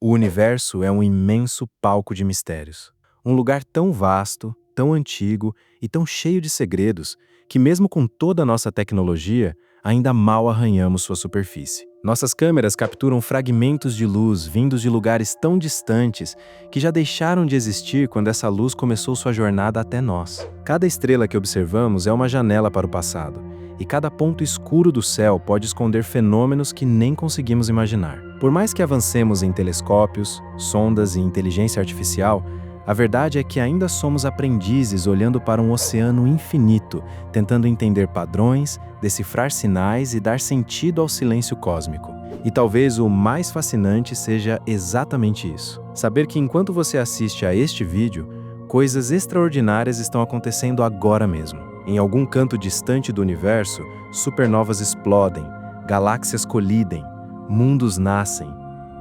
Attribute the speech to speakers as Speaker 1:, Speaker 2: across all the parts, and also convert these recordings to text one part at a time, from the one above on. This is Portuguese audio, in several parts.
Speaker 1: O universo é um imenso palco de mistérios. Um lugar tão vasto, tão antigo e tão cheio de segredos que, mesmo com toda a nossa tecnologia, ainda mal arranhamos sua superfície. Nossas câmeras capturam fragmentos de luz vindos de lugares tão distantes que já deixaram de existir quando essa luz começou sua jornada até nós. Cada estrela que observamos é uma janela para o passado, e cada ponto escuro do céu pode esconder fenômenos que nem conseguimos imaginar. Por mais que avancemos em telescópios, sondas e inteligência artificial, a verdade é que ainda somos aprendizes olhando para um oceano infinito, tentando entender padrões, decifrar sinais e dar sentido ao silêncio cósmico. E talvez o mais fascinante seja exatamente isso. Saber que enquanto você assiste a este vídeo, coisas extraordinárias estão acontecendo agora mesmo. Em algum canto distante do universo, supernovas explodem, galáxias colidem, mundos nascem,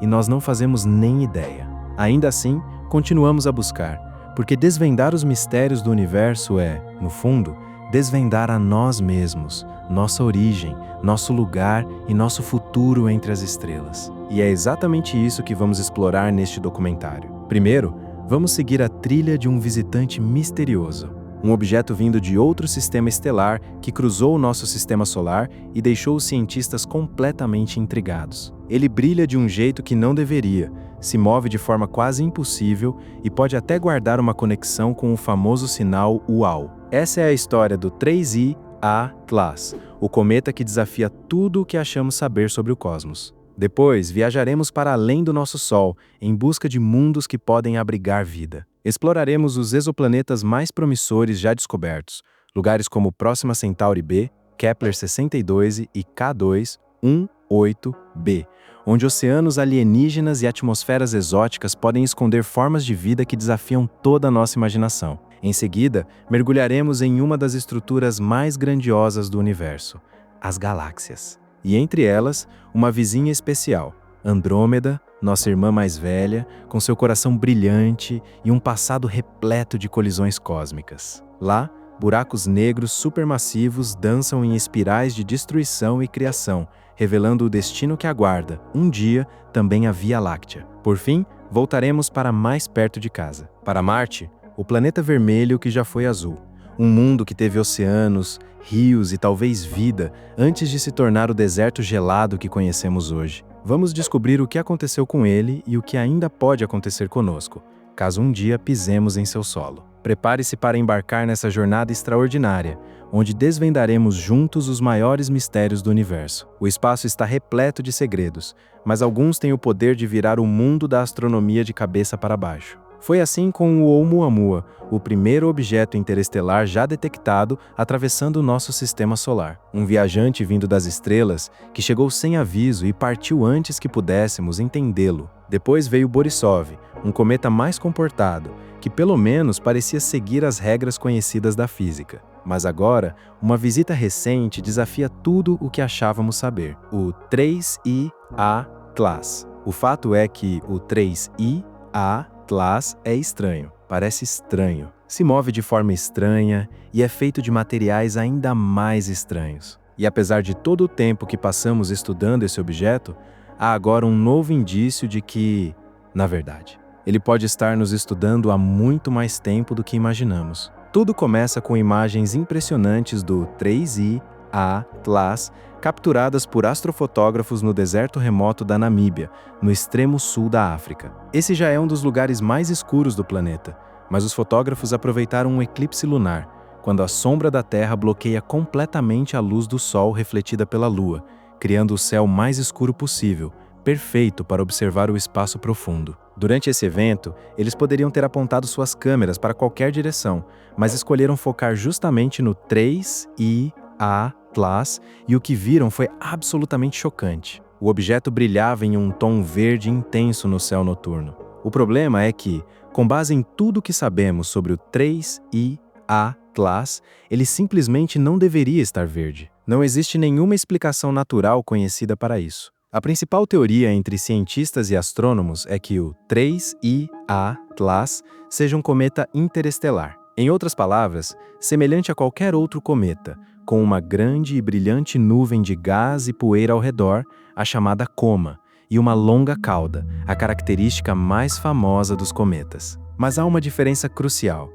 Speaker 1: e nós não fazemos nem ideia. Ainda assim, continuamos a buscar, porque desvendar os mistérios do universo é, no fundo, desvendar a nós mesmos, nossa origem, nosso lugar e nosso futuro entre as estrelas. E é exatamente isso que vamos explorar neste documentário. Primeiro, vamos seguir a trilha de um visitante misterioso, um objeto vindo de outro sistema estelar que cruzou o nosso sistema solar e deixou os cientistas completamente intrigados. Ele brilha de um jeito que não deveria, se move de forma quase impossível e pode até guardar uma conexão com o famoso sinal UAU. Essa é a história do 3I-A Class, o cometa que desafia tudo o que achamos saber sobre o cosmos. Depois, viajaremos para além do nosso Sol, em busca de mundos que podem abrigar vida. Exploraremos os exoplanetas mais promissores já descobertos, lugares como Próxima Centauri b, Kepler 62 e K2-18b, onde oceanos alienígenas e atmosferas exóticas podem esconder formas de vida que desafiam toda a nossa imaginação. Em seguida, mergulharemos em uma das estruturas mais grandiosas do universo, as galáxias. E entre elas, uma vizinha especial, Andrômeda, nossa irmã mais velha, com seu coração brilhante e um passado repleto de colisões cósmicas. Lá, buracos negros supermassivos dançam em espirais de destruição e criação, revelando o destino que aguarda, um dia, também a Via Láctea. Por fim, voltaremos para mais perto de casa, para Marte, o planeta vermelho que já foi azul. Um mundo que teve oceanos, rios e talvez vida antes de se tornar o deserto gelado que conhecemos hoje. Vamos descobrir o que aconteceu com ele e o que ainda pode acontecer conosco, caso um dia pisemos em seu solo. Prepare-se para embarcar nessa jornada extraordinária, onde desvendaremos juntos os maiores mistérios do universo. O espaço está repleto de segredos, mas alguns têm o poder de virar o mundo da astronomia de cabeça para baixo. Foi assim com o Oumuamua, o primeiro objeto interestelar já detectado atravessando o nosso sistema solar. Um viajante vindo das estrelas que chegou sem aviso e partiu antes que pudéssemos entendê-lo. Depois veio Borisov, um cometa mais comportado, que pelo menos parecia seguir as regras conhecidas da física. Mas agora, uma visita recente desafia tudo o que achávamos saber. O 3I-A Class. O fato é que o 3I-A Class é estranho, parece estranho, se move de forma estranha e é feito de materiais ainda mais estranhos. E apesar de todo o tempo que passamos estudando esse objeto, há agora um novo indício de que, na verdade, ele pode estar nos estudando há muito mais tempo do que imaginamos. Tudo começa com imagens impressionantes do 3I-A Class capturadas por astrofotógrafos no deserto remoto da Namíbia, no extremo sul da África. Esse já é um dos lugares mais escuros do planeta, mas os fotógrafos aproveitaram um eclipse lunar, quando a sombra da Terra bloqueia completamente a luz do Sol refletida pela Lua, criando o céu mais escuro possível, perfeito para observar o espaço profundo. Durante esse evento, eles poderiam ter apontado suas câmeras para qualquer direção, mas escolheram focar justamente no 3I-A Class, e o que viram foi absolutamente chocante. O objeto brilhava em um tom verde intenso no céu noturno. O problema é que, com base em tudo que sabemos sobre o 3I-A Class, ele simplesmente não deveria estar verde. Não existe nenhuma explicação natural conhecida para isso. A principal teoria entre cientistas e astrônomos é que o 3I-A Class seja um cometa interestelar. Em outras palavras, semelhante a qualquer outro cometa, com uma grande e brilhante nuvem de gás e poeira ao redor, a chamada coma, e uma longa cauda, a característica mais famosa dos cometas. Mas há uma diferença crucial.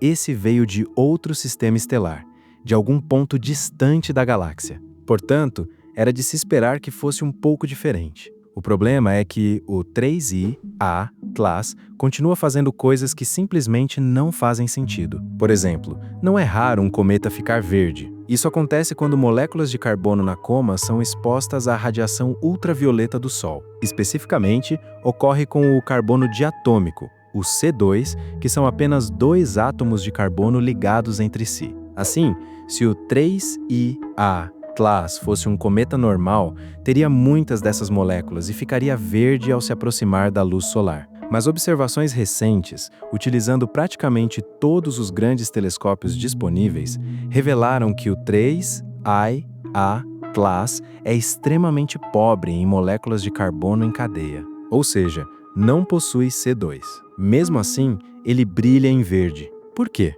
Speaker 1: Esse veio de outro sistema estelar, de algum ponto distante da galáxia. Portanto, era de se esperar que fosse um pouco diferente. O problema é que o 3I-A Class continua fazendo coisas que simplesmente não fazem sentido. Por exemplo, não é raro um cometa ficar verde. Isso acontece quando moléculas de carbono na coma são expostas à radiação ultravioleta do Sol. Especificamente, ocorre com o carbono diatômico, o C2, que são apenas dois átomos de carbono ligados entre si. Assim, se o 3I-A Class fosse um cometa normal, teria muitas dessas moléculas e ficaria verde ao se aproximar da luz solar. Mas observações recentes, utilizando praticamente todos os grandes telescópios disponíveis, revelaram que o 3I-A Class é extremamente pobre em moléculas de carbono em cadeia, ou seja, não possui C2. Mesmo assim, ele brilha em verde. Por quê?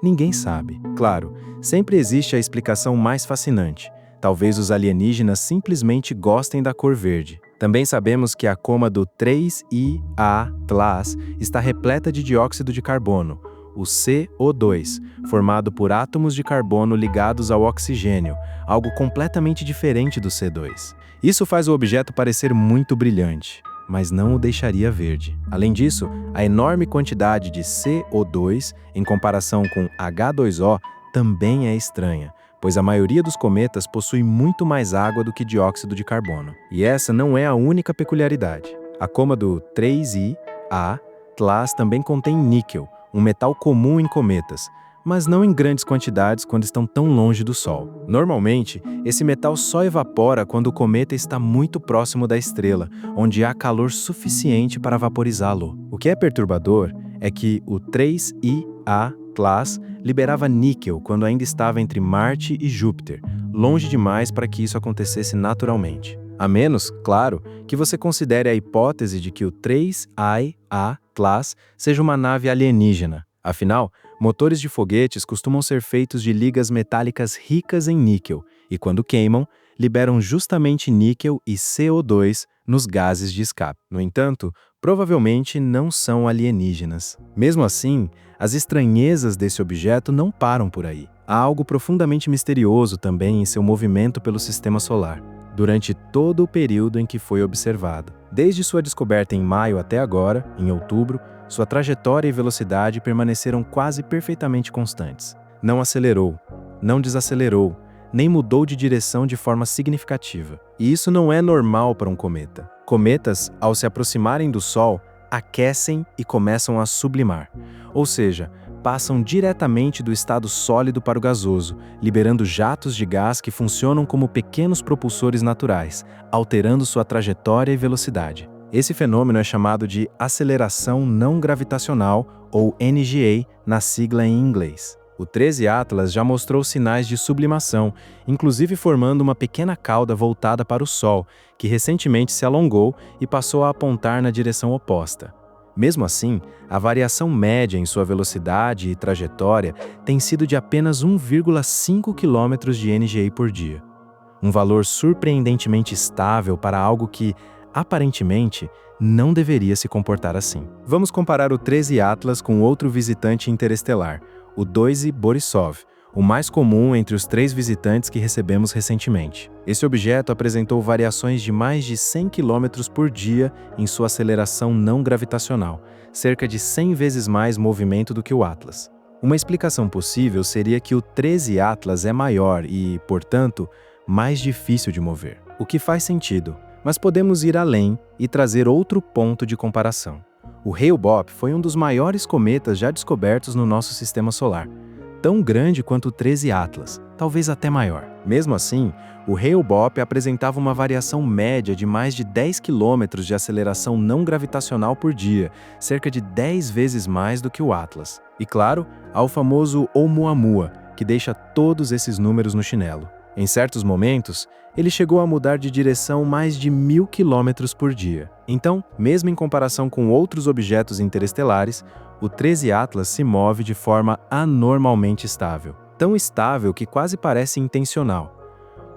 Speaker 1: Ninguém sabe. Claro, sempre existe a explicação mais fascinante. Talvez os alienígenas simplesmente gostem da cor verde. Também sabemos que a coma do 3I-A Class está repleta de dióxido de carbono, o CO2, formado por átomos de carbono ligados ao oxigênio, algo completamente diferente do C2. Isso faz o objeto parecer muito brilhante, mas não o deixaria verde. Além disso, a enorme quantidade de CO2 em comparação com H2O também é estranha, pois a maioria dos cometas possui muito mais água do que dióxido de carbono. E essa não é a única peculiaridade. A coma do 3I-A Class também contém níquel, um metal comum em cometas, mas não em grandes quantidades quando estão tão longe do Sol. Normalmente, esse metal só evapora quando o cometa está muito próximo da estrela, onde há calor suficiente para vaporizá-lo. O que é perturbador é que o 3I-A Class liberava níquel quando ainda estava entre Marte e Júpiter, longe demais para que isso acontecesse naturalmente. A menos, claro, que você considere a hipótese de que o 3I-A Class seja uma nave alienígena. Afinal, motores de foguetes costumam ser feitos de ligas metálicas ricas em níquel e, quando queimam, liberam justamente níquel e CO2 nos gases de escape. No entanto, provavelmente não são alienígenas. Mesmo assim, as estranhezas desse objeto não param por aí. Há algo profundamente misterioso também em seu movimento pelo sistema solar, durante todo o período em que foi observado. Desde sua descoberta em maio até agora, em outubro, sua trajetória e velocidade permaneceram quase perfeitamente constantes. Não acelerou, não desacelerou, nem mudou de direção de forma significativa. E isso não é normal para um cometa. Cometas, ao se aproximarem do Sol, aquecem e começam a sublimar. Ou seja, passam diretamente do estado sólido para o gasoso, liberando jatos de gás que funcionam como pequenos propulsores naturais, alterando sua trajetória e velocidade. Esse fenômeno é chamado de aceleração não gravitacional, ou NGA, na sigla em inglês. O 13 Atlas já mostrou sinais de sublimação, inclusive formando uma pequena cauda voltada para o Sol, que recentemente se alongou e passou a apontar na direção oposta. Mesmo assim, a variação média em sua velocidade e trajetória tem sido de apenas 1,5 km de NGA por dia. Um valor surpreendentemente estável para algo que, aparentemente, não deveria se comportar assim. Vamos comparar o 13 Atlas com outro visitante interestelar, o 2I Borisov, o mais comum entre os 3 visitantes que recebemos recentemente. Esse objeto apresentou variações de mais de 100 km por dia em sua aceleração não gravitacional, cerca de 100 vezes mais movimento do que o Atlas. Uma explicação possível seria que o 13 Atlas é maior e, portanto, mais difícil de mover, o que faz sentido. Mas podemos ir além e trazer outro ponto de comparação. O Hale-Bopp foi um dos maiores cometas já descobertos no nosso sistema solar, tão grande quanto o 13 Atlas, talvez até maior. Mesmo assim, o Hale-Bopp apresentava uma variação média de mais de 10 km de aceleração não gravitacional por dia, cerca de 10 vezes mais do que o Atlas. E claro, há o famoso Oumuamua, que deixa todos esses números no chinelo. Em certos momentos, ele chegou a mudar de direção mais de 1000 km por dia. Então, mesmo em comparação com outros objetos interestelares, o 13 Atlas se move de forma anormalmente estável. Tão estável que quase parece intencional.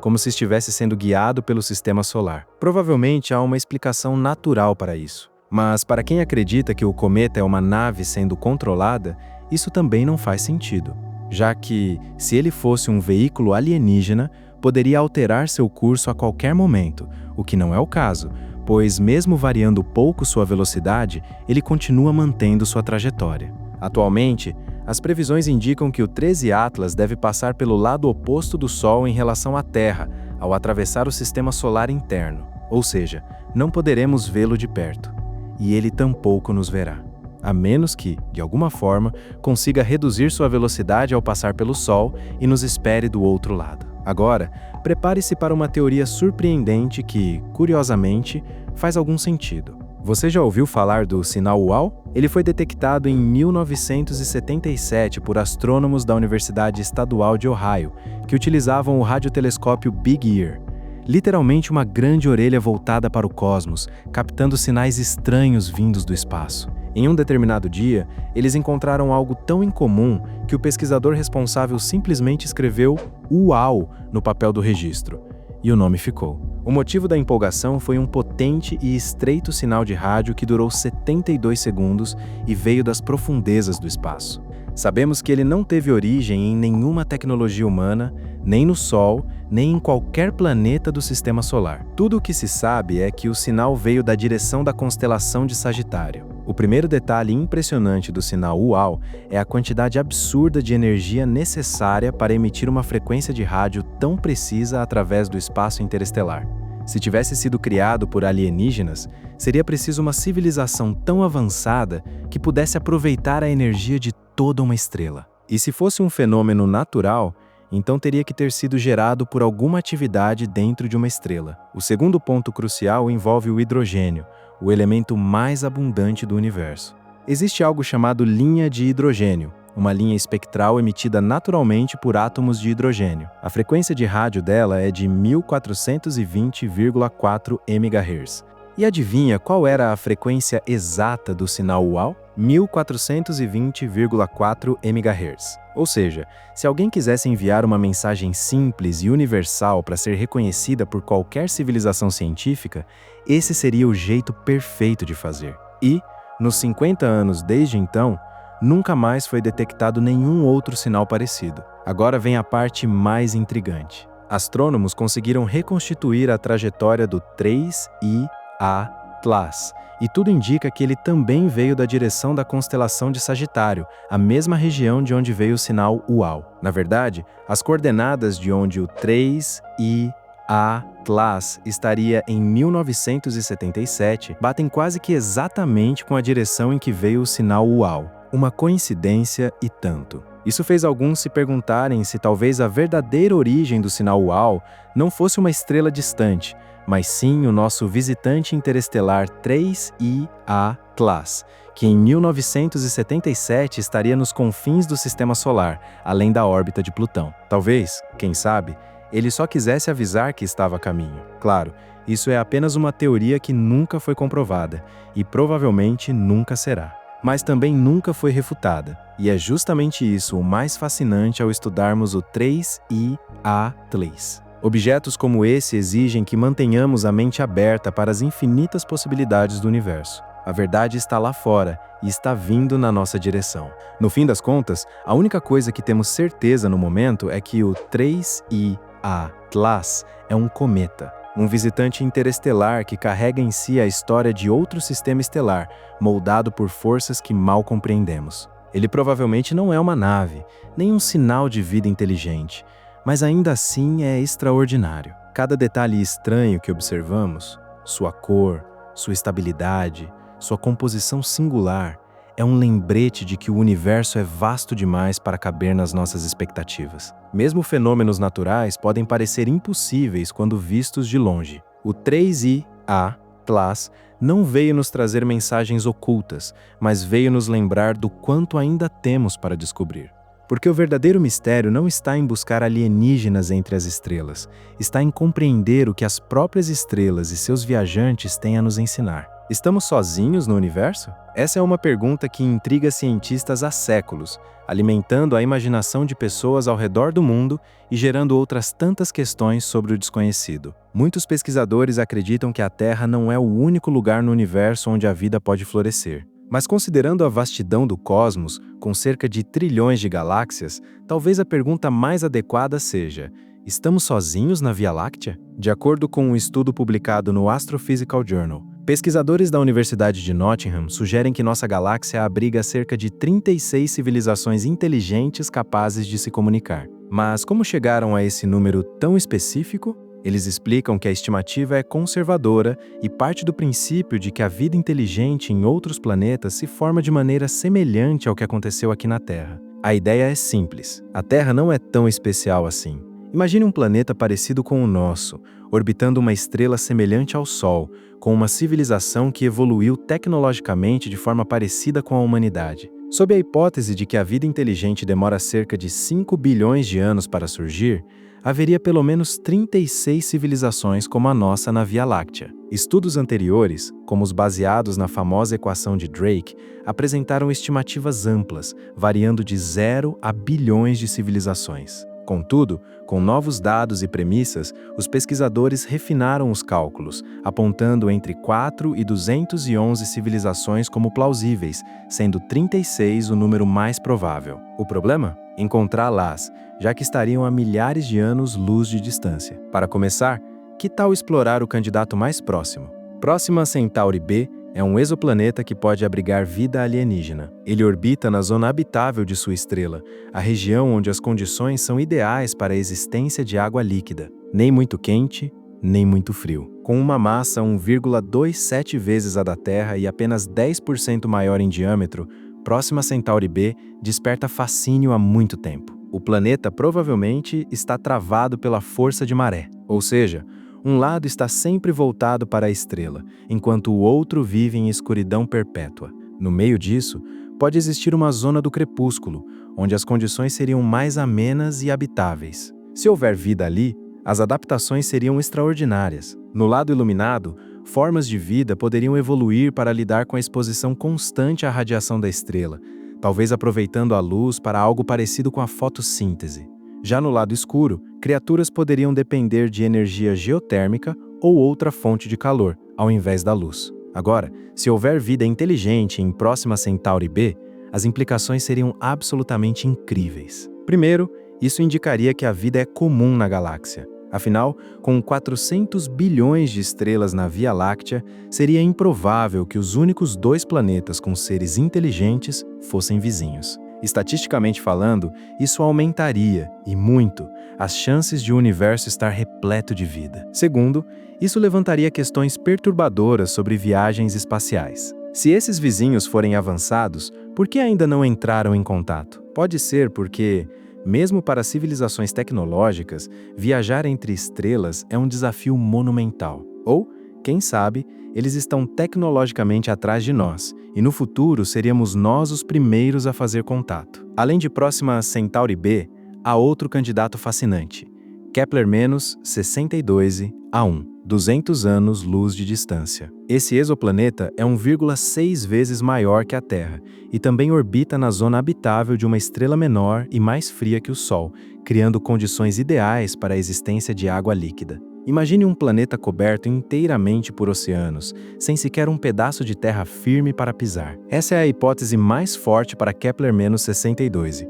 Speaker 1: como se estivesse sendo guiado pelo sistema solar. Provavelmente há uma explicação natural para isso. Mas para quem acredita que o cometa é uma nave sendo controlada, isso também não faz sentido, já que, se ele fosse um veículo alienígena, poderia alterar seu curso a qualquer momento, o que não é o caso, pois mesmo variando pouco sua velocidade, ele continua mantendo sua trajetória. Atualmente, as previsões indicam que o 13 Atlas deve passar pelo lado oposto do Sol em relação à Terra, ao atravessar o sistema solar interno, ou seja, não poderemos vê-lo de perto, e ele tampouco nos verá, a menos que, de alguma forma, consiga reduzir sua velocidade ao passar pelo Sol e nos espere do outro lado. Agora, prepare-se para uma teoria surpreendente que, curiosamente, faz algum sentido. Você já ouviu falar do sinal UAU? Ele foi detectado em 1977 por astrônomos da Universidade Estadual de Ohio, que utilizavam o radiotelescópio Big Ear, literalmente uma grande orelha voltada para o cosmos, captando sinais estranhos vindos do espaço. Em um determinado dia, eles encontraram algo tão incomum que o pesquisador responsável simplesmente escreveu UAU no papel do registro, e o nome ficou. O motivo da empolgação foi um potente e estreito sinal de rádio que durou 72 segundos e veio das profundezas do espaço. Sabemos que ele não teve origem em nenhuma tecnologia humana, nem no Sol, nem em qualquer planeta do Sistema Solar. Tudo o que se sabe é que o sinal veio da direção da constelação de Sagitário. O primeiro detalhe impressionante do sinal UAU é a quantidade absurda de energia necessária para emitir uma frequência de rádio tão precisa através do espaço interestelar. Se tivesse sido criado por alienígenas, seria preciso uma civilização tão avançada que pudesse aproveitar a energia de toda uma estrela. E se fosse um fenômeno natural, então teria que ter sido gerado por alguma atividade dentro de uma estrela. O segundo ponto crucial envolve o hidrogênio, o elemento mais abundante do universo. Existe algo chamado linha de hidrogênio, uma linha espectral emitida naturalmente por átomos de hidrogênio. A frequência de rádio dela é de 1420,4 MHz. E adivinha qual era a frequência exata do sinal UAU? 1420,4 MHz. Ou seja, se alguém quisesse enviar uma mensagem simples e universal para ser reconhecida por qualquer civilização científica, esse seria o jeito perfeito de fazer. E, nos 50 anos desde então, nunca mais foi detectado nenhum outro sinal parecido. Agora vem a parte mais intrigante. Astrônomos conseguiram reconstituir a trajetória do 3I Atlas, e tudo indica que ele também veio da direção da constelação de Sagitário, a mesma região de onde veio o sinal UAU. Na verdade, as coordenadas de onde o 3I Atlas estaria em 1977 batem quase que exatamente com a direção em que veio o sinal UAU. Uma coincidência e tanto. Isso fez alguns se perguntarem se talvez a verdadeira origem do sinal UAU não fosse uma estrela distante, mas sim o nosso visitante interestelar 3I Atlas, que em 1977 estaria nos confins do Sistema Solar, além da órbita de Plutão. Talvez, quem sabe, ele só quisesse avisar que estava a caminho. Claro, isso é apenas uma teoria que nunca foi comprovada, e provavelmente nunca será. Mas também nunca foi refutada, e é justamente isso o mais fascinante ao estudarmos o 3I Atlas. Objetos como esse exigem que mantenhamos a mente aberta para as infinitas possibilidades do universo. A verdade está lá fora e está vindo na nossa direção. No fim das contas, a única coisa que temos certeza no momento é que o 3I Atlas é um cometa, um visitante interestelar que carrega em si a história de outro sistema estelar, moldado por forças que mal compreendemos. Ele provavelmente não é uma nave, nem um sinal de vida inteligente, mas ainda assim é extraordinário. Cada detalhe estranho que observamos, sua cor, sua estabilidade, sua composição singular, é um lembrete de que o universo é vasto demais para caber nas nossas expectativas. Mesmo fenômenos naturais podem parecer impossíveis quando vistos de longe. O 3I Atlas não veio nos trazer mensagens ocultas, mas veio nos lembrar do quanto ainda temos para descobrir. Porque o verdadeiro mistério não está em buscar alienígenas entre as estrelas, está em compreender o que as próprias estrelas e seus viajantes têm a nos ensinar. Estamos sozinhos no universo? Essa é uma pergunta que intriga cientistas há séculos, alimentando a imaginação de pessoas ao redor do mundo e gerando outras tantas questões sobre o desconhecido. Muitos pesquisadores acreditam que a Terra não é o único lugar no universo onde a vida pode florescer. Mas considerando a vastidão do cosmos, com cerca de trilhões de galáxias, talvez a pergunta mais adequada seja: estamos sozinhos na Via Láctea? De acordo com um estudo publicado no Astrophysical Journal, pesquisadores da Universidade de Nottingham sugerem que nossa galáxia abriga cerca de 36 civilizações inteligentes capazes de se comunicar. Mas como chegaram a esse número tão específico? Eles explicam que a estimativa é conservadora e parte do princípio de que a vida inteligente em outros planetas se forma de maneira semelhante ao que aconteceu aqui na Terra. A ideia é simples: a Terra não é tão especial assim. Imagine um planeta parecido com o nosso, orbitando uma estrela semelhante ao Sol, com uma civilização que evoluiu tecnologicamente de forma parecida com a humanidade. Sob a hipótese de que a vida inteligente demora cerca de 5 bilhões de anos para surgir, haveria pelo menos 36 civilizações como a nossa na Via Láctea. Estudos anteriores, como os baseados na famosa equação de Drake, apresentaram estimativas amplas, variando de 0 a bilhões de civilizações. Contudo, com novos dados e premissas, os pesquisadores refinaram os cálculos, apontando entre 4 e 211 civilizações como plausíveis, sendo 36 o número mais provável. O problema? Encontrá-las, já que estariam a milhares de anos-luz de distância. Para começar, que tal explorar o candidato mais próximo? Próxima Centauri B é um exoplaneta que pode abrigar vida alienígena. Ele orbita na zona habitável de sua estrela, a região onde as condições são ideais para a existência de água líquida, nem muito quente, nem muito frio. Com uma massa 1,27 vezes a da Terra e apenas 10% maior em diâmetro, Próxima Centauri B desperta fascínio há muito tempo. O planeta provavelmente está travado pela força de maré, ou seja, um lado está sempre voltado para a estrela, enquanto o outro vive em escuridão perpétua. No meio disso, pode existir uma zona do crepúsculo, onde as condições seriam mais amenas e habitáveis. Se houver vida ali, as adaptações seriam extraordinárias. No lado iluminado, formas de vida poderiam evoluir para lidar com a exposição constante à radiação da estrela, talvez aproveitando a luz para algo parecido com a fotossíntese. Já no lado escuro, criaturas poderiam depender de energia geotérmica ou outra fonte de calor, ao invés da luz. Agora, se houver vida inteligente em Próxima Centauri B, as implicações seriam absolutamente incríveis. Primeiro, isso indicaria que a vida é comum na galáxia. Afinal, com 400 bilhões de estrelas na Via Láctea, seria improvável que os únicos 2 planetas com seres inteligentes fossem vizinhos. Estatisticamente falando, isso aumentaria, e muito, as chances de o universo estar repleto de vida. Segundo, isso levantaria questões perturbadoras sobre viagens espaciais. Se esses vizinhos forem avançados, por que ainda não entraram em contato? Pode ser porque, mesmo para civilizações tecnológicas, viajar entre estrelas é um desafio monumental. Ou, quem sabe, eles estão tecnologicamente atrás de nós, e no futuro seríamos nós os primeiros a fazer contato. Além de Próxima Centauri B, há outro candidato fascinante, Kepler-62a1, 200 anos-luz de distância. Esse exoplaneta é 1,6 vezes maior que a Terra e também orbita na zona habitável de uma estrela menor e mais fria que o Sol, criando condições ideais para a existência de água líquida. Imagine um planeta coberto inteiramente por oceanos, sem sequer um pedaço de terra firme para pisar. Essa é a hipótese mais forte para Kepler-62.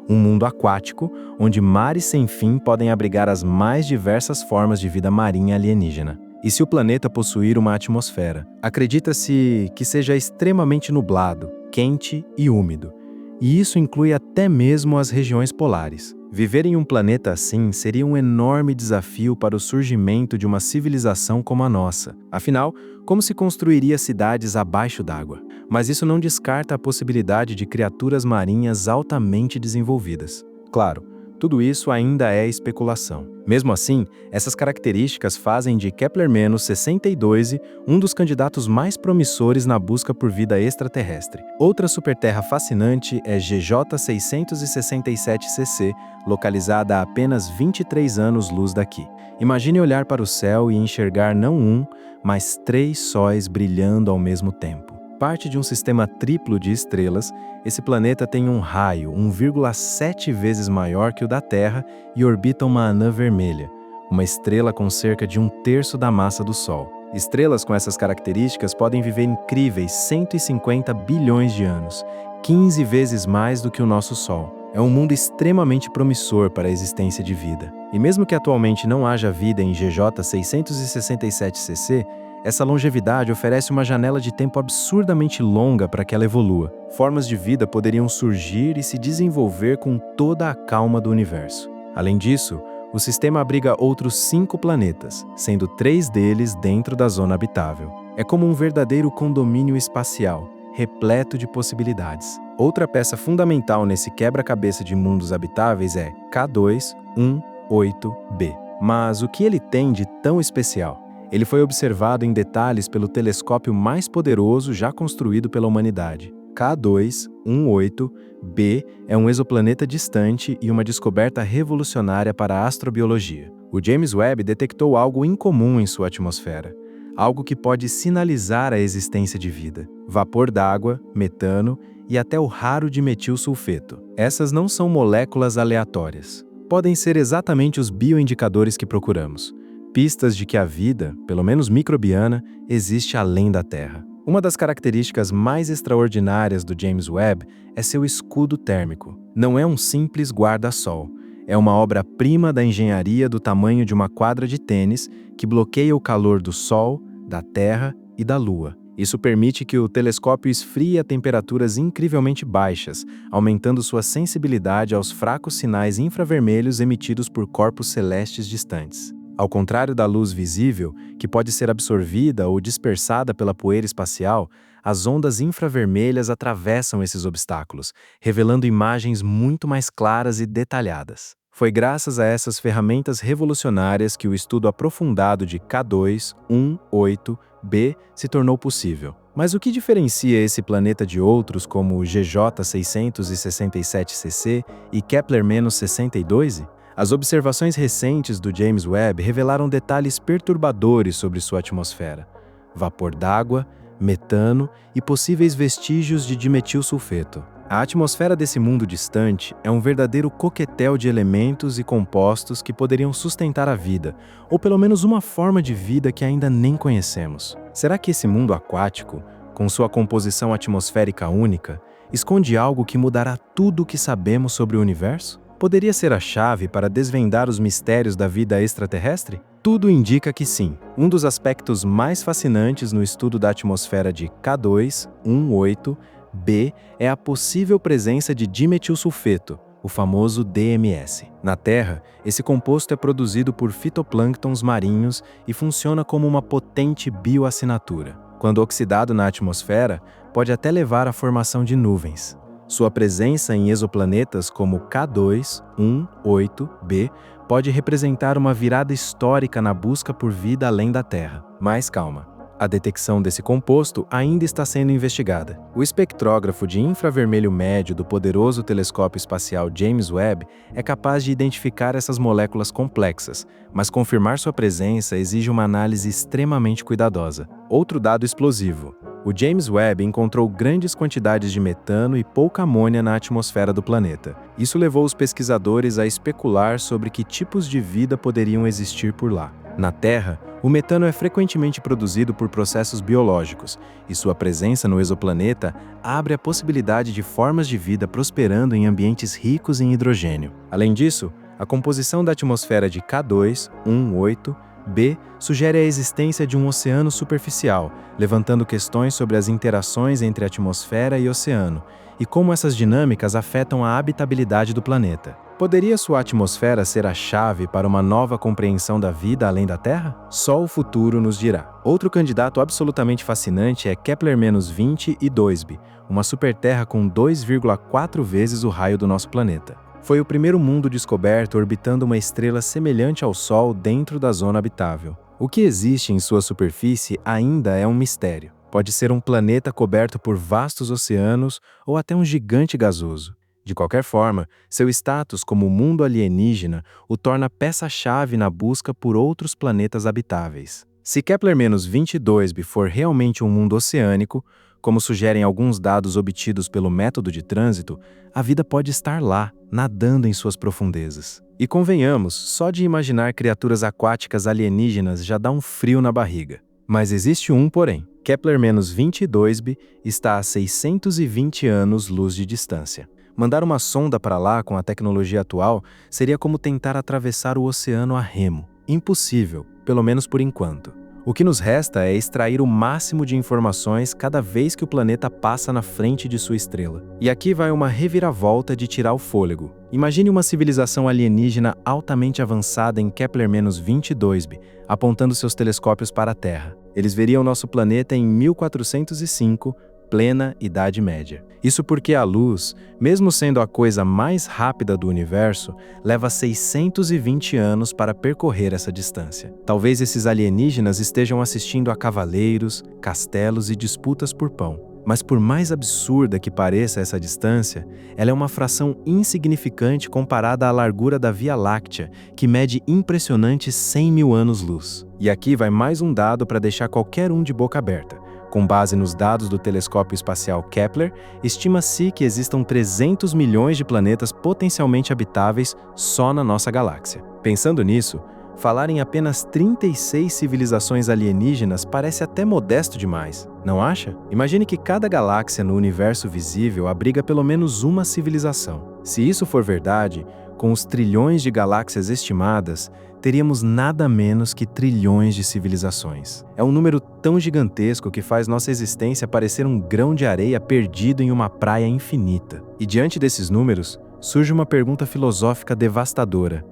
Speaker 1: Um mundo aquático, onde mares sem fim podem abrigar as mais diversas formas de vida marinha alienígena. E se o planeta possuir uma atmosfera? Acredita-se que seja extremamente nublado, quente e úmido. E isso inclui até mesmo as regiões polares. Viver em um planeta assim seria um enorme desafio para o surgimento de uma civilização como a nossa. Afinal, como se construiria cidades abaixo d'água? Mas isso não descarta a possibilidade de criaturas marinhas altamente desenvolvidas. Claro, tudo isso ainda é especulação. Mesmo assim, essas características fazem de Kepler-62 um dos candidatos mais promissores na busca por vida extraterrestre. Outra superterra fascinante é GJ 667cc, localizada a apenas 23 anos-luz daqui. Imagine olhar para o céu e enxergar não um, mas 3 sóis brilhando ao mesmo tempo. Parte de um sistema triplo de estrelas, esse planeta tem um raio 1,7 vezes maior que o da Terra e orbita uma anã vermelha, uma estrela com cerca de 1/3 da massa do Sol. Estrelas com essas características podem viver incríveis 150 bilhões de anos, 15 vezes mais do que o nosso Sol. É um mundo extremamente promissor para a existência de vida. E mesmo que atualmente não haja vida em GJ 667cc, essa longevidade oferece uma janela de tempo absurdamente longa para que ela evolua. Formas de vida poderiam surgir e se desenvolver com toda a calma do universo. Além disso, o sistema abriga outros 5 planetas, sendo 3 deles dentro da zona habitável. É como um verdadeiro condomínio espacial, repleto de possibilidades. Outra peça fundamental nesse quebra-cabeça de mundos habitáveis é K2-1-8b. Mas o que ele tem de tão especial? Ele foi observado em detalhes pelo telescópio mais poderoso já construído pela humanidade. K2-1-8b é um exoplaneta distante e uma descoberta revolucionária para a astrobiologia. O James Webb detectou algo incomum em sua atmosfera, algo que pode sinalizar a existência de vida. Vapor d'água, metano e até o raro dimetilsulfeto. Essas não são moléculas aleatórias. Podem ser exatamente os bioindicadores que procuramos. Pistas de que a vida, pelo menos microbiana, existe além da Terra. Uma das características mais extraordinárias do James Webb é seu escudo térmico. Não é um simples guarda-sol. É uma obra-prima da engenharia do tamanho de uma quadra de tênis que bloqueia o calor do Sol, da Terra e da Lua. Isso permite que o telescópio esfrie a temperaturas incrivelmente baixas, aumentando sua sensibilidade aos fracos sinais infravermelhos emitidos por corpos celestes distantes. Ao contrário da luz visível, que pode ser absorvida ou dispersada pela poeira espacial, as ondas infravermelhas atravessam esses obstáculos, revelando imagens muito mais claras e detalhadas. Foi graças a essas ferramentas revolucionárias que o estudo aprofundado de K2-1-8b se tornou possível. Mas o que diferencia esse planeta de outros como o GJ 667cc e Kepler-62? As observações recentes do James Webb revelaram detalhes perturbadores sobre sua atmosfera: vapor d'água, metano e possíveis vestígios de dimetilsulfeto. A atmosfera desse mundo distante é um verdadeiro coquetel de elementos e compostos que poderiam sustentar a vida, ou pelo menos uma forma de vida que ainda nem conhecemos. Será que esse mundo aquático, com sua composição atmosférica única, esconde algo que mudará tudo o que sabemos sobre o universo? Poderia ser a chave para desvendar os mistérios da vida extraterrestre? Tudo indica que sim. Um dos aspectos mais fascinantes no estudo da atmosfera de K2-1-8b é a possível presença de dimetilsulfeto, o famoso DMS. Na Terra, esse composto é produzido por fitoplânctons marinhos e funciona como uma potente bioassinatura. Quando oxidado na atmosfera, pode até levar à formação de nuvens. Sua presença em exoplanetas como K2-1-8b pode representar uma virada histórica na busca por vida além da Terra. Mas calma, a detecção desse composto ainda está sendo investigada. O espectrógrafo de infravermelho médio do poderoso telescópio espacial James Webb é capaz de identificar essas moléculas complexas, mas confirmar sua presença exige uma análise extremamente cuidadosa. Outro dado explosivo: o James Webb encontrou grandes quantidades de metano e pouca amônia na atmosfera do planeta. Isso levou os pesquisadores a especular sobre que tipos de vida poderiam existir por lá. Na Terra, o metano é frequentemente produzido por processos biológicos, e sua presença no exoplaneta abre a possibilidade de formas de vida prosperando em ambientes ricos em hidrogênio. Além disso, a composição da atmosfera de K2-1-8b sugere a existência de um oceano superficial, levantando questões sobre as interações entre atmosfera e oceano, e como essas dinâmicas afetam a habitabilidade do planeta. Poderia sua atmosfera ser a chave para uma nova compreensão da vida além da Terra? Só o futuro nos dirá. Outro candidato absolutamente fascinante é Kepler-20 e 2b, uma superterra com 2,4 vezes o raio do nosso planeta. Foi o primeiro mundo descoberto orbitando uma estrela semelhante ao Sol dentro da zona habitável. O que existe em sua superfície ainda é um mistério. Pode ser um planeta coberto por vastos oceanos ou até um gigante gasoso. De qualquer forma, seu status como mundo alienígena o torna peça-chave na busca por outros planetas habitáveis. Se Kepler-22b for realmente um mundo oceânico, como sugerem alguns dados obtidos pelo método de trânsito, a vida pode estar lá, nadando em suas profundezas. E convenhamos, só de imaginar criaturas aquáticas alienígenas já dá um frio na barriga. Mas existe um porém. Kepler-22b está a 620 anos-luz de distância. Mandar uma sonda para lá com a tecnologia atual seria como tentar atravessar o oceano a remo. Impossível, pelo menos por enquanto. O que nos resta é extrair o máximo de informações cada vez que o planeta passa na frente de sua estrela. E aqui vai uma reviravolta de tirar o fôlego. Imagine uma civilização alienígena altamente avançada em Kepler-22b, apontando seus telescópios para a Terra. Eles veriam nosso planeta em 1405, plena Idade Média. Isso porque a luz, mesmo sendo a coisa mais rápida do universo, leva 620 anos para percorrer essa distância. Talvez esses alienígenas estejam assistindo a cavaleiros, castelos e disputas por pão. Mas por mais absurda que pareça essa distância, ela é uma fração insignificante comparada à largura da Via Láctea, que mede impressionantes 100 mil anos-luz. E aqui vai mais um dado para deixar qualquer um de boca aberta. Com base nos dados do telescópio espacial Kepler, estima-se que existam 300 milhões de planetas potencialmente habitáveis só na nossa galáxia. Pensando nisso, falar em apenas 36 civilizações alienígenas parece até modesto demais, não acha? Imagine que cada galáxia no universo visível abriga pelo menos uma civilização. Se isso for verdade, com os trilhões de galáxias estimadas, teríamos nada menos que trilhões de civilizações. É um número tão gigantesco que faz nossa existência parecer um grão de areia perdido em uma praia infinita. E diante desses números, surge uma pergunta filosófica devastadora.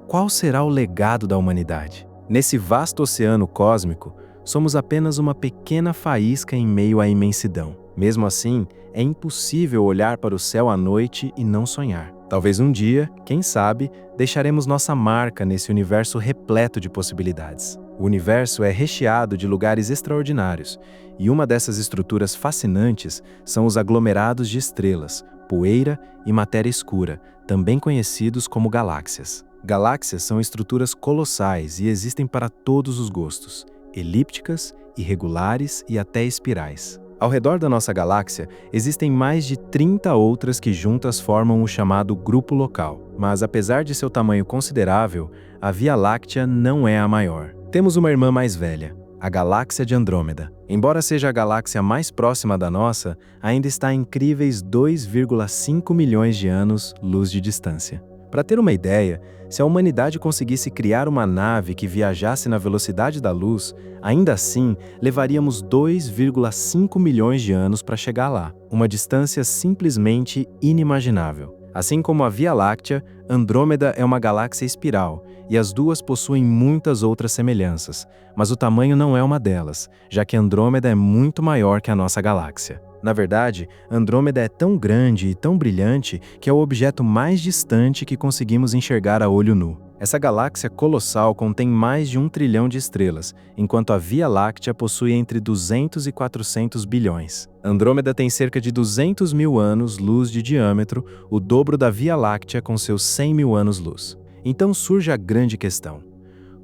Speaker 1: Qual será o legado da humanidade? Nesse vasto oceano cósmico, somos apenas uma pequena faísca em meio à imensidão. Mesmo assim, é impossível olhar para o céu à noite e não sonhar. Talvez um dia, quem sabe, deixaremos nossa marca nesse universo repleto de possibilidades. O universo é recheado de lugares extraordinários, e uma dessas estruturas fascinantes são os aglomerados de estrelas, poeira e matéria escura, também conhecidos como galáxias. Galáxias são estruturas colossais e existem para todos os gostos, elípticas, irregulares e até espirais. Ao redor da nossa galáxia, existem mais de 30 outras que juntas formam o chamado Grupo Local. Mas apesar de seu tamanho considerável, a Via Láctea não é a maior. Temos uma irmã mais velha, a Galáxia de Andrômeda. Embora seja a galáxia mais próxima da nossa, ainda está a incríveis 2,5 milhões de anos-luz de distância. Para ter uma ideia, se a humanidade conseguisse criar uma nave que viajasse na velocidade da luz, ainda assim levaríamos 2,5 milhões de anos para chegar lá, uma distância simplesmente inimaginável. Assim como a Via Láctea, Andrômeda é uma galáxia espiral, e as duas possuem muitas outras semelhanças, mas o tamanho não é uma delas, já que Andrômeda é muito maior que a nossa galáxia. Na verdade, Andrômeda é tão grande e tão brilhante que é o objeto mais distante que conseguimos enxergar a olho nu. Essa galáxia colossal contém mais de 1 trilhão de estrelas, enquanto a Via Láctea possui entre 200 e 400 bilhões. Andrômeda tem cerca de 200 mil anos-luz de diâmetro, o dobro da Via Láctea com seus 100 mil anos-luz. Então surge a grande questão.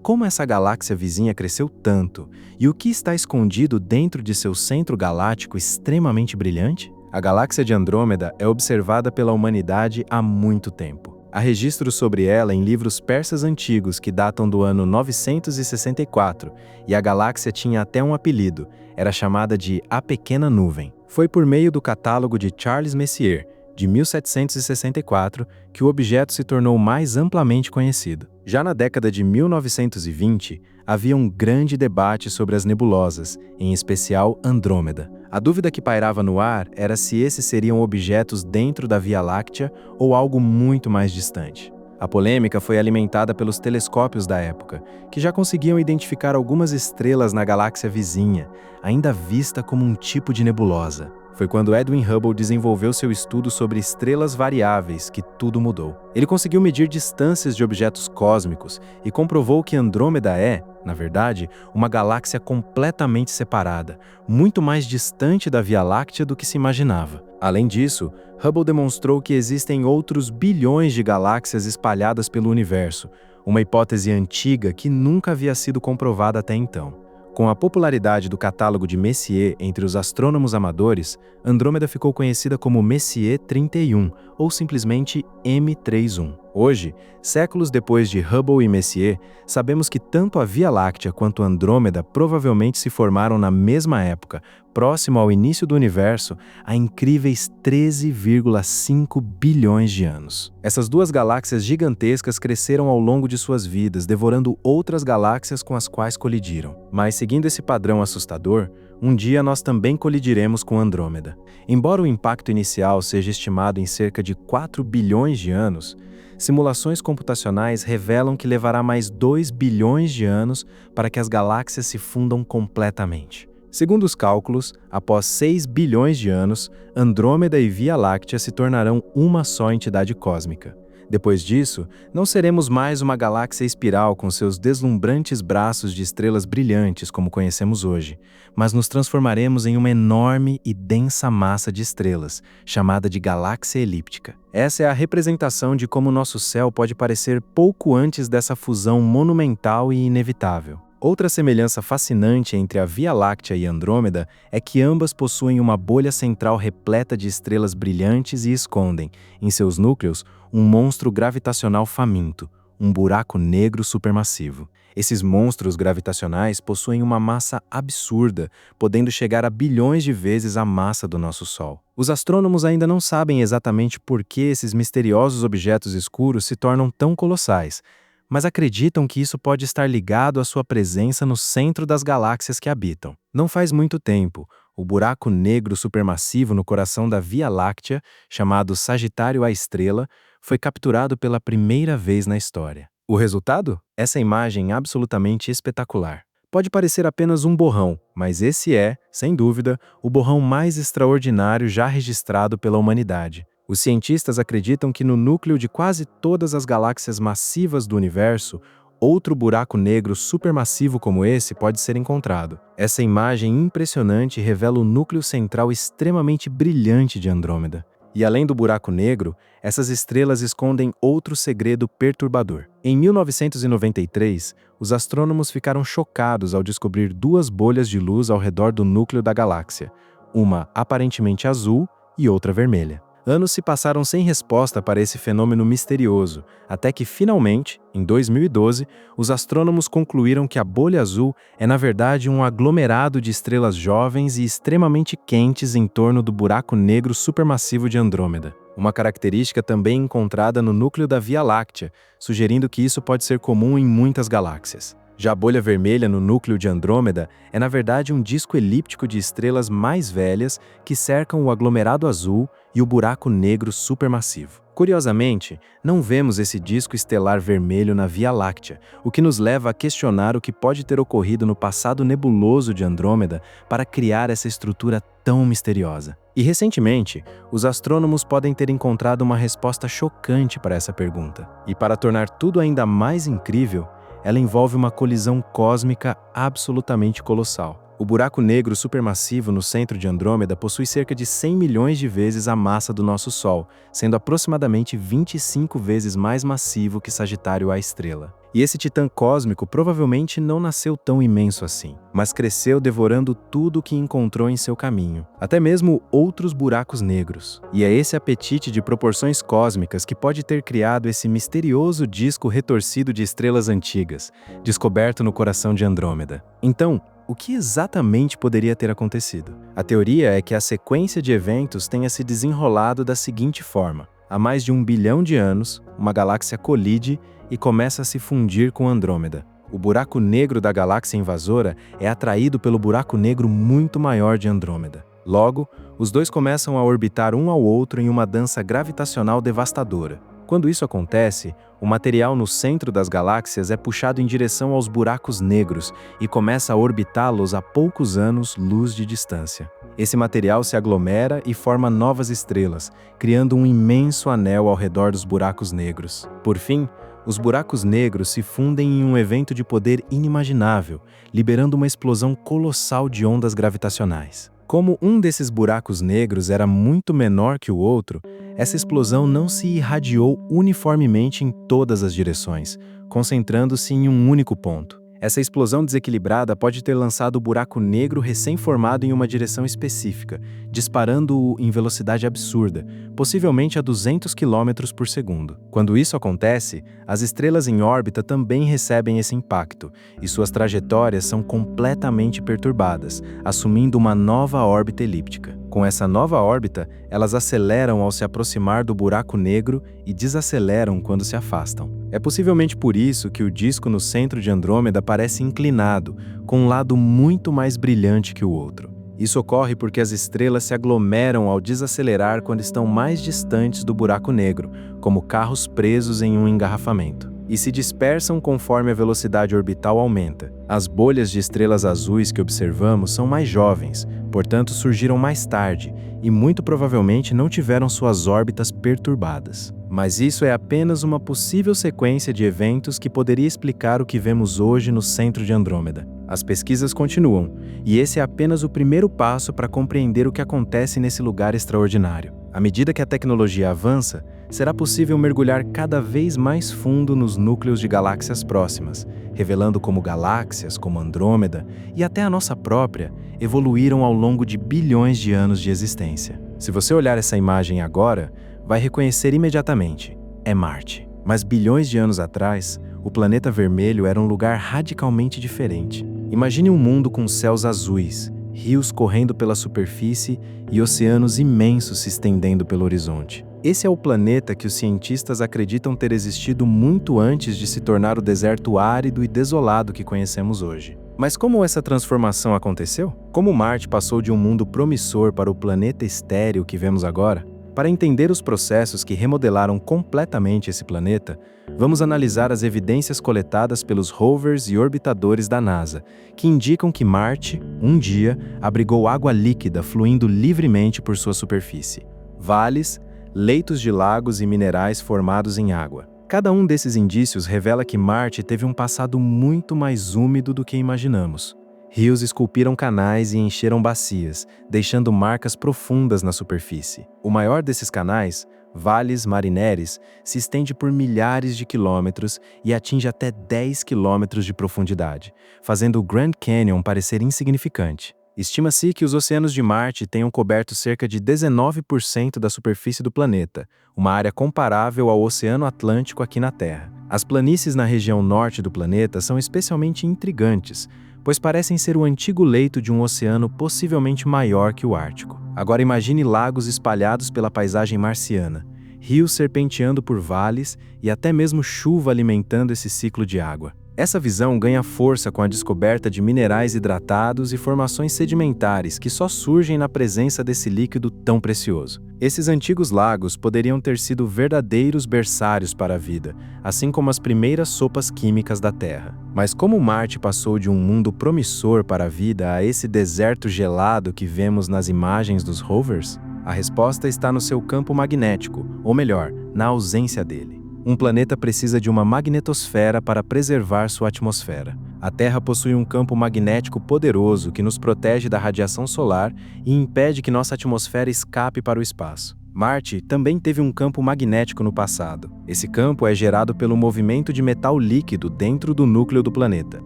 Speaker 1: Como essa galáxia vizinha cresceu tanto e o que está escondido dentro de seu centro galáctico extremamente brilhante? A galáxia de Andrômeda é observada pela humanidade há muito tempo. Há registros sobre ela em livros persas antigos que datam do ano 964, e a galáxia tinha até um apelido, era chamada de A Pequena Nuvem. Foi por meio do catálogo de Charles Messier, de 1764, que o objeto se tornou mais amplamente conhecido. Já na década de 1920, havia um grande debate sobre as nebulosas, em especial Andrômeda. A dúvida que pairava no ar era se esses seriam objetos dentro da Via Láctea ou algo muito mais distante. A polêmica foi alimentada pelos telescópios da época, que já conseguiam identificar algumas estrelas na galáxia vizinha, ainda vista como um tipo de nebulosa. Foi quando Edwin Hubble desenvolveu seu estudo sobre estrelas variáveis que tudo mudou. Ele conseguiu medir distâncias de objetos cósmicos e comprovou que Andrômeda é, na verdade, uma galáxia completamente separada, muito mais distante da Via Láctea do que se imaginava. Além disso, Hubble demonstrou que existem outros bilhões de galáxias espalhadas pelo universo, uma hipótese antiga que nunca havia sido comprovada até então. Com a popularidade do catálogo de Messier entre os astrônomos amadores, Andrômeda ficou conhecida como Messier 31, ou simplesmente M31. Hoje, séculos depois de Hubble e Messier, sabemos que tanto a Via Láctea quanto Andrômeda provavelmente se formaram na mesma época, próximo ao início do universo, há incríveis 13,5 bilhões de anos. Essas duas galáxias gigantescas cresceram ao longo de suas vidas, devorando outras galáxias com as quais colidiram. Mas, seguindo esse padrão assustador, um dia nós também colidiremos com Andrômeda. Embora o impacto inicial seja estimado em cerca de 4 bilhões de anos, simulações computacionais revelam que levará mais 2 bilhões de anos para que as galáxias se fundam completamente. Segundo os cálculos, após 6 bilhões de anos, Andrômeda e Via Láctea se tornarão uma só entidade cósmica. Depois disso, não seremos mais uma galáxia espiral com seus deslumbrantes braços de estrelas brilhantes como conhecemos hoje, mas nos transformaremos em uma enorme e densa massa de estrelas, chamada de galáxia elíptica. Essa é a representação de como nosso céu pode parecer pouco antes dessa fusão monumental e inevitável. Outra semelhança fascinante entre a Via Láctea e Andrômeda é que ambas possuem uma bolha central repleta de estrelas brilhantes e escondem, em seus núcleos, um monstro gravitacional faminto, um buraco negro supermassivo. Esses monstros gravitacionais possuem uma massa absurda, podendo chegar a bilhões de vezes a massa do nosso Sol. Os astrônomos ainda não sabem exatamente por que esses misteriosos objetos escuros se tornam tão colossais, mas acreditam que isso pode estar ligado à sua presença no centro das galáxias que habitam. Não faz muito tempo, o buraco negro supermassivo no coração da Via Láctea, chamado Sagitário A Estrela, foi capturado pela primeira vez na história. O resultado? Essa imagem absolutamente espetacular. Pode parecer apenas um borrão, mas esse é, sem dúvida, o borrão mais extraordinário já registrado pela humanidade. Os cientistas acreditam que no núcleo de quase todas as galáxias massivas do universo, outro buraco negro supermassivo como esse pode ser encontrado. Essa imagem impressionante revela o núcleo central extremamente brilhante de Andrômeda. E além do buraco negro, essas estrelas escondem outro segredo perturbador. Em 1993, os astrônomos ficaram chocados ao descobrir duas bolhas de luz ao redor do núcleo da galáxia, uma aparentemente azul e outra vermelha. Anos se passaram sem resposta para esse fenômeno misterioso, até que, finalmente, em 2012, os astrônomos concluíram que a bolha azul é, na verdade, um aglomerado de estrelas jovens e extremamente quentes em torno do buraco negro supermassivo de Andrômeda. Uma característica também encontrada no núcleo da Via Láctea, sugerindo que isso pode ser comum em muitas galáxias. Já a bolha vermelha no núcleo de Andrômeda é, na verdade, um disco elíptico de estrelas mais velhas que cercam o aglomerado azul e o buraco negro supermassivo. Curiosamente, não vemos esse disco estelar vermelho na Via Láctea, o que nos leva a questionar o que pode ter ocorrido no passado nebuloso de Andrômeda para criar essa estrutura tão misteriosa. E recentemente, os astrônomos podem ter encontrado uma resposta chocante para essa pergunta. E para tornar tudo ainda mais incrível, ela envolve uma colisão cósmica absolutamente colossal. O buraco negro supermassivo no centro de Andrômeda possui cerca de 100 milhões de vezes a massa do nosso Sol, sendo aproximadamente 25 vezes mais massivo que Sagitário A Estrela. E esse titã cósmico provavelmente não nasceu tão imenso assim, mas cresceu devorando tudo o que encontrou em seu caminho, até mesmo outros buracos negros. E é esse apetite de proporções cósmicas que pode ter criado esse misterioso disco retorcido de estrelas antigas, descoberto no coração de Andrômeda. Então, o que exatamente poderia ter acontecido? A teoria é que a sequência de eventos tenha se desenrolado da seguinte forma. Há mais de 1 bilhão de anos, uma galáxia colide e começa a se fundir com Andrômeda. O buraco negro da galáxia invasora é atraído pelo buraco negro muito maior de Andrômeda. Logo, os dois começam a orbitar um ao outro em uma dança gravitacional devastadora. Quando isso acontece, o material no centro das galáxias é puxado em direção aos buracos negros e começa a orbitá-los a poucos anos-luz de distância. Esse material se aglomera e forma novas estrelas, criando um imenso anel ao redor dos buracos negros. Por fim, os buracos negros se fundem em um evento de poder inimaginável, liberando uma explosão colossal de ondas gravitacionais. Como um desses buracos negros era muito menor que o outro, essa explosão não se irradiou uniformemente em todas as direções, concentrando-se em um único ponto. Essa explosão desequilibrada pode ter lançado o buraco negro recém-formado em uma direção específica, disparando-o em velocidade absurda, possivelmente a 200 km por segundo. Quando isso acontece, as estrelas em órbita também recebem esse impacto, e suas trajetórias são completamente perturbadas, assumindo uma nova órbita elíptica. Com essa nova órbita, elas aceleram ao se aproximar do buraco negro e desaceleram quando se afastam. É possivelmente por isso que o disco no centro de Andrômeda parece inclinado, com um lado muito mais brilhante que o outro. Isso ocorre porque as estrelas se aglomeram ao desacelerar quando estão mais distantes do buraco negro, como carros presos em um engarrafamento, e se dispersam conforme a velocidade orbital aumenta. As bolhas de estrelas azuis que observamos são mais jovens, portanto surgiram mais tarde e muito provavelmente não tiveram suas órbitas perturbadas. Mas isso é apenas uma possível sequência de eventos que poderia explicar o que vemos hoje no centro de Andrômeda. As pesquisas continuam, e esse é apenas o primeiro passo para compreender o que acontece nesse lugar extraordinário. À medida que a tecnologia avança, será possível mergulhar cada vez mais fundo nos núcleos de galáxias próximas, revelando como galáxias, como Andrômeda e até a nossa própria, evoluíram ao longo de bilhões de anos de existência. Se você olhar essa imagem agora, vai reconhecer imediatamente: é Marte. Mas bilhões de anos atrás, o planeta vermelho era um lugar radicalmente diferente. Imagine um mundo com céus azuis, rios correndo pela superfície e oceanos imensos se estendendo pelo horizonte. Esse é o planeta que os cientistas acreditam ter existido muito antes de se tornar o deserto árido e desolado que conhecemos hoje. Mas como essa transformação aconteceu? Como Marte passou de um mundo promissor para o planeta estéril que vemos agora? Para entender os processos que remodelaram completamente esse planeta, vamos analisar as evidências coletadas pelos rovers e orbitadores da NASA, que indicam que Marte, um dia, abrigou água líquida fluindo livremente por sua superfície. Vales, leitos de lagos e minerais formados em água. Cada um desses indícios revela que Marte teve um passado muito mais úmido do que imaginamos. Rios esculpiram canais e encheram bacias, deixando marcas profundas na superfície. O maior desses canais, Valles Marineris, se estende por milhares de quilômetros e atinge até 10 quilômetros de profundidade, fazendo o Grand Canyon parecer insignificante. Estima-se que os oceanos de Marte tenham coberto cerca de 19% da superfície do planeta, uma área comparável ao Oceano Atlântico aqui na Terra. As planícies na região norte do planeta são especialmente intrigantes, pois parecem ser o antigo leito de um oceano possivelmente maior que o Ártico. Agora imagine lagos espalhados pela paisagem marciana, rios serpenteando por vales e até mesmo chuva alimentando esse ciclo de água. Essa visão ganha força com a descoberta de minerais hidratados e formações sedimentares que só surgem na presença desse líquido tão precioso. Esses antigos lagos poderiam ter sido verdadeiros berçários para a vida, assim como as primeiras sopas químicas da Terra. Mas como Marte passou de um mundo promissor para a vida a esse deserto gelado que vemos nas imagens dos rovers? A resposta está no seu campo magnético, ou melhor, na ausência dele. Um planeta precisa de uma magnetosfera para preservar sua atmosfera. A Terra possui um campo magnético poderoso que nos protege da radiação solar e impede que nossa atmosfera escape para o espaço. Marte também teve um campo magnético no passado. Esse campo é gerado pelo movimento de metal líquido dentro do núcleo do planeta.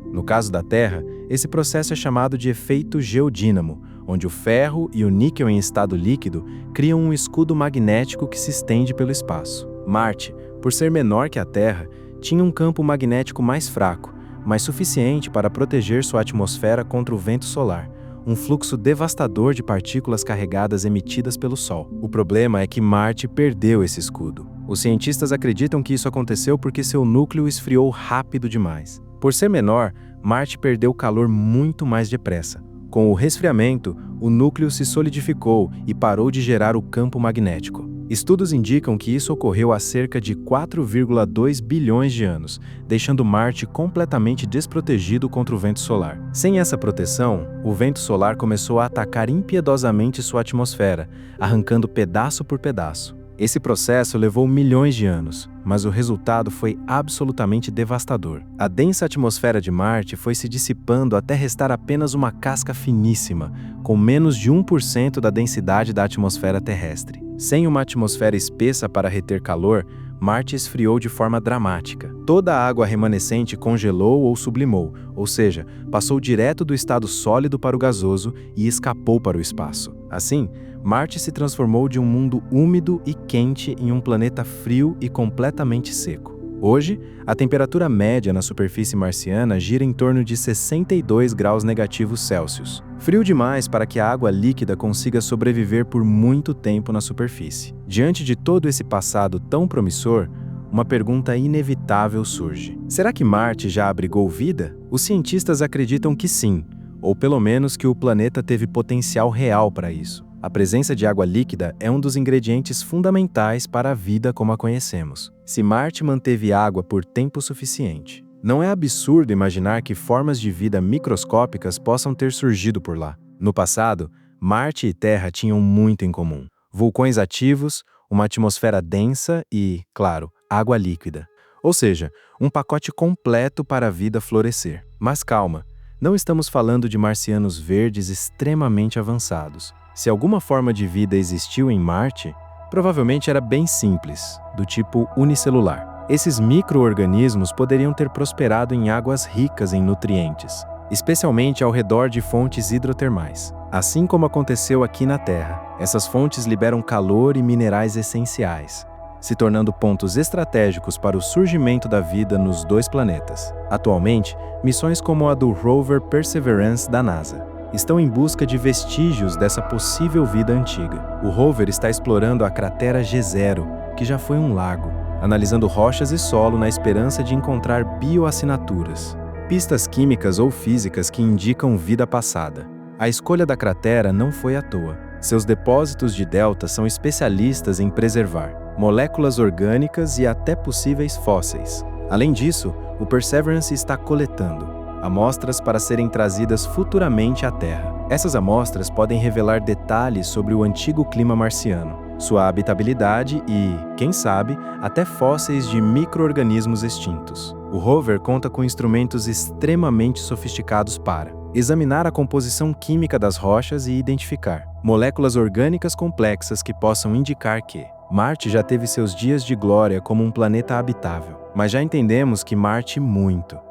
Speaker 1: No caso da Terra, esse processo é chamado de efeito geodínamo, onde o ferro e o níquel em estado líquido criam um escudo magnético que se estende pelo espaço. Marte, por ser menor que a Terra, tinha um campo magnético mais fraco, mas suficiente para proteger sua atmosfera contra o vento solar, um fluxo devastador de partículas carregadas emitidas pelo Sol. O problema é que Marte perdeu esse escudo. Os cientistas acreditam que isso aconteceu porque seu núcleo esfriou rápido demais. Por ser menor, Marte perdeu calor muito mais depressa. Com o resfriamento, o núcleo se solidificou e parou de gerar o campo magnético. Estudos indicam que isso ocorreu há cerca de 4,2 bilhões de anos, deixando Marte completamente desprotegido contra o vento solar. Sem essa proteção, o vento solar começou a atacar impiedosamente sua atmosfera, arrancando pedaço por pedaço. Esse processo levou milhões de anos, mas o resultado foi absolutamente devastador. A densa atmosfera de Marte foi se dissipando até restar apenas uma casca finíssima, com menos de 1% da densidade da atmosfera terrestre. Sem uma atmosfera espessa para reter calor, Marte esfriou de forma dramática. Toda a água remanescente congelou ou sublimou, ou seja, passou direto do estado sólido para o gasoso e escapou para o espaço. Assim, Marte se transformou de um mundo úmido e quente em um planeta frio e completamente seco. Hoje, a temperatura média na superfície marciana gira em torno de 62 graus negativos Celsius. Frio demais para que a água líquida consiga sobreviver por muito tempo na superfície. Diante de todo esse passado tão promissor, uma pergunta inevitável surge. Será que Marte já abrigou vida? Os cientistas acreditam que sim, ou pelo menos que o planeta teve potencial real para isso. A presença de água líquida é um dos ingredientes fundamentais para a vida como a conhecemos. Se Marte manteve água por tempo suficiente, não é absurdo imaginar que formas de vida microscópicas possam ter surgido por lá. No passado, Marte e Terra tinham muito em comum: vulcões ativos, uma atmosfera densa e, claro, água líquida. Ou seja, um pacote completo para a vida florescer. Mas calma, não estamos falando de marcianos verdes extremamente avançados. Se alguma forma de vida existiu em Marte, provavelmente era bem simples, do tipo unicelular. Esses micro-organismos poderiam ter prosperado em águas ricas em nutrientes, especialmente ao redor de fontes hidrotermais. Assim como aconteceu aqui na Terra, essas fontes liberam calor e minerais essenciais, se tornando pontos estratégicos para o surgimento da vida nos dois planetas. Atualmente, missões como a do rover Perseverance da NASA estão em busca de vestígios dessa possível vida antiga. O rover está explorando a cratera G0, que já foi um lago, analisando rochas e solo na esperança de encontrar bioassinaturas, pistas químicas ou físicas que indicam vida passada. A escolha da cratera não foi à toa. Seus depósitos de delta são especialistas em preservar moléculas orgânicas e até possíveis fósseis. Além disso, o Perseverance está coletando amostras para serem trazidas futuramente à Terra. Essas amostras podem revelar detalhes sobre o antigo clima marciano, sua habitabilidade e, quem sabe, até fósseis de micro-organismos extintos. O rover conta com instrumentos extremamente sofisticados para examinar a composição química das rochas e identificar moléculas orgânicas complexas que possam indicar que Marte já teve seus dias de glória como um planeta habitável, mas já entendemos que Marte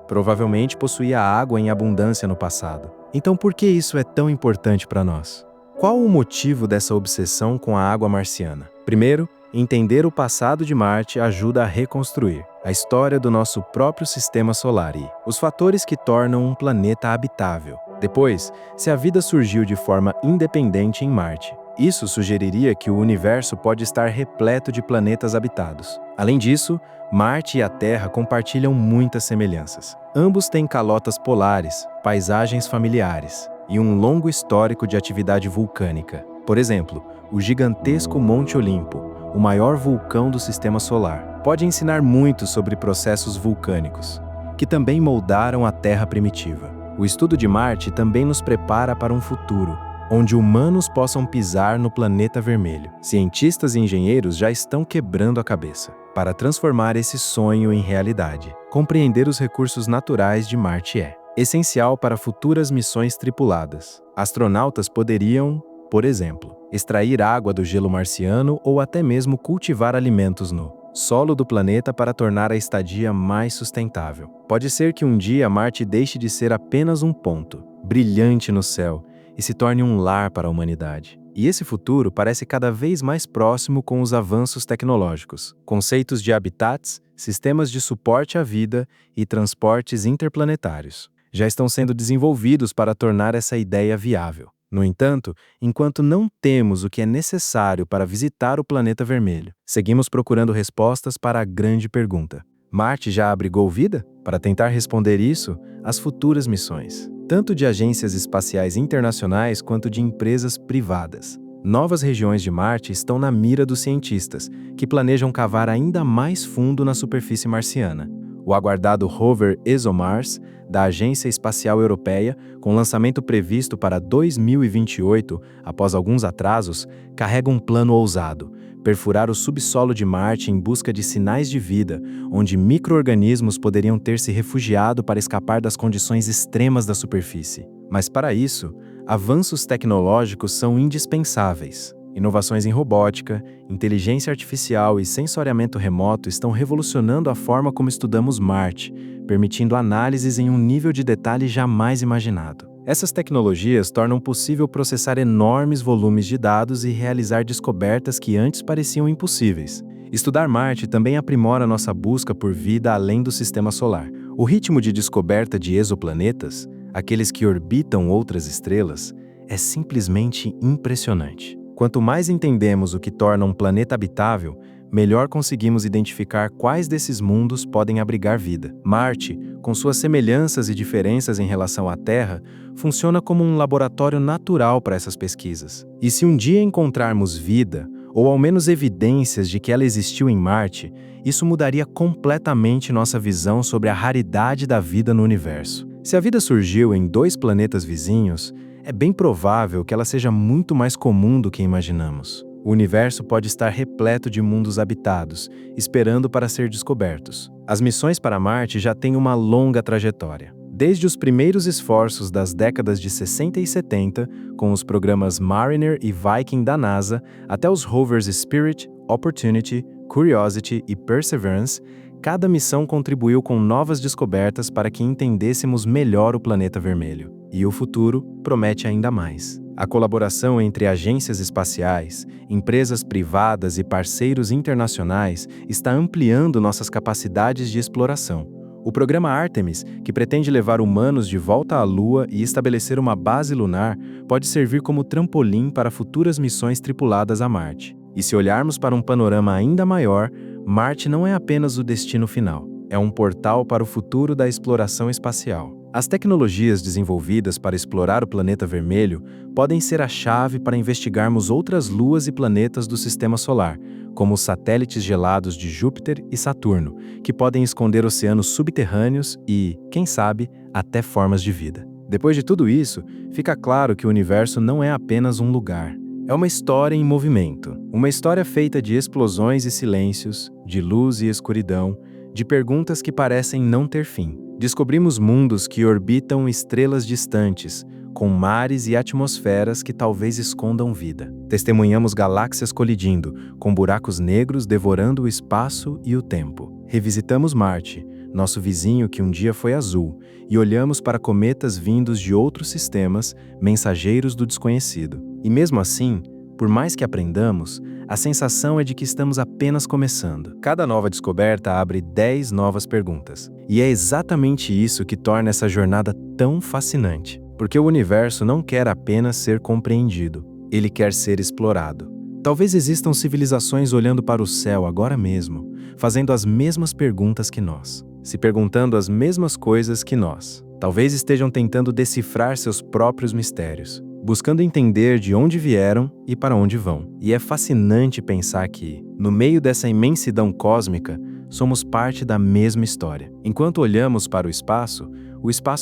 Speaker 1: provavelmente possuía água em abundância no passado. Então por que isso é tão importante para nós? Qual o motivo dessa obsessão com a água marciana? Primeiro, entender o passado de Marte ajuda a reconstruir a história do nosso próprio sistema solar e os fatores que tornam um planeta habitável. Depois, se a vida surgiu de forma independente em Marte, isso sugeriria que o universo pode estar repleto de planetas habitados. Além disso, Marte e a Terra compartilham muitas semelhanças. Ambos têm calotas polares, paisagens familiares e um longo histórico de atividade vulcânica. Por exemplo, o gigantesco Monte Olimpo, o maior vulcão do Sistema Solar, pode ensinar muito sobre processos vulcânicos, que também moldaram a Terra primitiva. O estudo de Marte também nos prepara para um futuro onde humanos possam pisar no planeta vermelho. Cientistas e engenheiros já estão quebrando a cabeça para transformar esse sonho em realidade. Compreender os recursos naturais de Marte é essencial para futuras missões tripuladas. Astronautas poderiam, por exemplo, extrair água do gelo marciano ou até mesmo cultivar alimentos no solo do planeta para tornar a estadia mais sustentável. Pode ser que um dia Marte deixe de ser apenas um ponto brilhante no céu e se torne um lar para a humanidade. E esse futuro parece cada vez mais próximo com os avanços tecnológicos. Conceitos de habitats, sistemas de suporte à vida e transportes interplanetários já estão sendo desenvolvidos para tornar essa ideia viável. No entanto, enquanto não temos o que é necessário para visitar o planeta vermelho, seguimos procurando respostas para a grande pergunta: Marte já abrigou vida? Para tentar responder isso, as futuras missões, tanto de agências espaciais internacionais quanto de empresas privadas. Novas regiões de Marte estão na mira dos cientistas, que planejam cavar ainda mais fundo na superfície marciana. O aguardado rover ExoMars, da Agência Espacial Europeia, com lançamento previsto para 2028, após alguns atrasos, carrega um plano ousado: perfurar o subsolo de Marte em busca de sinais de vida, onde micro-organismos poderiam ter se refugiado para escapar das condições extremas da superfície. Mas para isso, avanços tecnológicos são indispensáveis. Inovações em robótica, inteligência artificial e sensoriamento remoto estão revolucionando a forma como estudamos Marte, permitindo análises em um nível de detalhe jamais imaginado. Essas tecnologias tornam possível processar enormes volumes de dados e realizar descobertas que antes pareciam impossíveis. Estudar Marte também aprimora nossa busca por vida além do sistema solar. O ritmo de descoberta de exoplanetas, aqueles que orbitam outras estrelas, é simplesmente impressionante. Quanto mais entendemos o que torna um planeta habitável, melhor conseguimos identificar quais desses mundos podem abrigar vida. Marte, com suas semelhanças e diferenças em relação à Terra, funciona como um laboratório natural para essas pesquisas. E se um dia encontrarmos vida, ou ao menos evidências de que ela existiu em Marte, isso mudaria completamente nossa visão sobre a raridade da vida no universo. Se a vida surgiu em 2 planetas vizinhos, é bem provável que ela seja muito mais comum do que imaginamos. O universo pode estar repleto de mundos habitados, esperando para ser descobertos. As missões para Marte já têm uma longa trajetória. Desde os primeiros esforços das décadas de 60 e 70, com os programas Mariner e Viking da NASA, até os rovers Spirit, Opportunity, Curiosity e Perseverance, cada missão contribuiu com novas descobertas para que entendêssemos melhor o planeta vermelho. E o futuro promete ainda mais. A colaboração entre agências espaciais, empresas privadas e parceiros internacionais está ampliando nossas capacidades de exploração. O programa Artemis, que pretende levar humanos de volta à Lua e estabelecer uma base lunar, pode servir como trampolim para futuras missões tripuladas a Marte. E se olharmos para um panorama ainda maior, Marte não é apenas o destino final, é um portal para o futuro da exploração espacial. As tecnologias desenvolvidas para explorar o planeta vermelho podem ser a chave para investigarmos outras luas e planetas do Sistema Solar, como os satélites gelados de Júpiter e Saturno, que podem esconder oceanos subterrâneos e, quem sabe, até formas de vida. Depois de tudo isso, fica claro que o universo não é apenas um lugar. É uma história em movimento, uma história feita de explosões e silêncios, de luz e escuridão, de perguntas que parecem não ter fim. Descobrimos mundos que orbitam estrelas distantes, com mares e atmosferas que talvez escondam vida. Testemunhamos galáxias colidindo, com buracos negros devorando o espaço e o tempo. Revisitamos Marte, nosso vizinho que um dia foi azul, e olhamos para cometas vindos de outros sistemas, mensageiros do desconhecido. E mesmo assim, por mais que aprendamos, a sensação é de que estamos apenas começando. Cada nova descoberta abre 10 novas perguntas. E é exatamente isso que torna essa jornada tão fascinante. Porque o universo não quer apenas ser compreendido, ele quer ser explorado. Talvez existam civilizações olhando para o céu agora mesmo, fazendo as mesmas perguntas que nós, se perguntando as mesmas coisas que nós. Talvez estejam tentando decifrar seus próprios mistérios, buscando entender de onde vieram e para onde vão. E é fascinante pensar que, no meio dessa imensidão cósmica, somos parte da mesma história. Enquanto olhamos para o espaço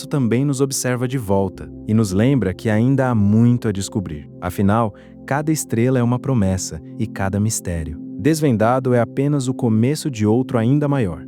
Speaker 1: também nos observa de volta e nos lembra que ainda há muito a descobrir. Afinal, cada estrela é uma promessa e cada mistério desvendado é apenas o começo de outro ainda maior.